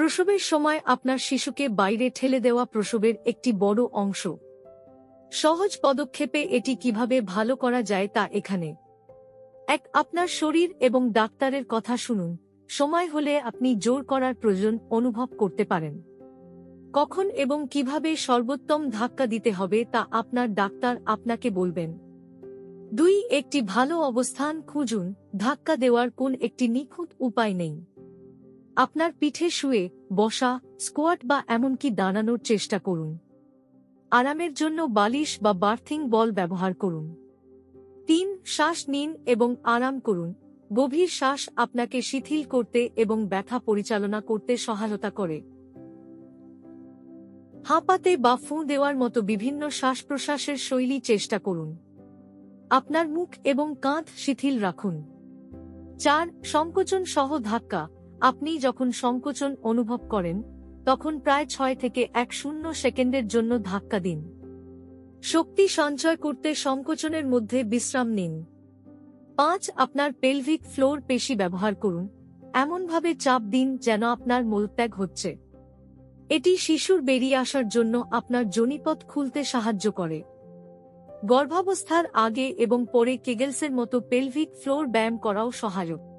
প্রসবের সময় আপনার শিশুকে বাইরে ঠেলে দেওয়া প্রসবের একটি বড় অংশ। সহজ পদক্ষেপে এটি কিভাবে ভালো করা যায় তা এখানে। আপনার শরীর এবং ডাক্তারের কথা শুনুন। সময় হলে আপনি জোর করার প্রয়োজন অনুভব করতে পারেন। কখন এবং কিভাবে সর্বোত্তম ধাক্কা দিতে হবে তা আপনার ডাক্তার আপনাকে বলবেন। 2. একটি ভালো অবস্থান খুঁজুন। ধাক্কা দেওয়ার কোন একটি নিখুঁত উপায় নেই। আপনার পিঠে শুয়ে, বসা, স্কোয়াট বা এমনকি দাঁড়ানোর চেষ্টা করুন। আরামের জন্য বালিশ বা বার্থিং বল ব্যবহার করুন। 3. শ্বাস নিন এবং আরাম করুন। গভীর শ্বাস আপনাকে শিথিল করতে এবং ব্যথা পরিচালনা করতে সহায়তা করে। হাঁপাতে বা ফুঁ দেওয়ার মতো বিভিন্ন শ্বাস-প্রশ্বাসের শৈলী চেষ্টা করুন। আপনার মুখ এবং কাঁধ শিথিল রাখুন। 4. সংকোচন সহ ধাক্কা। আপনি যখন সংকোচন অনুভব করেন, তখন প্রায় 6 থেকে 10 সেকেন্ডের জন্য ধাক্কা দিন। শক্তি সঞ্চয় করতে সংকোচনের মধ্যে বিশ্রাম নিন। 5. আপনার পেলভিক ফ্লোর পেশি ব্যবহার করুন। এমনভাবে চাপ দিন যেন আপনার মলত্যাগ হচ্ছে। এটি শিশুর বেরিয়ে আসার জন্য আপনার যোনিপথ খুলতে সাহায্য করে। গর্ভাবস্থার আগে এবং পরে কেগেলসের মতো পেলভিক ফ্লোর ব্যায়াম করাও সহায়ক।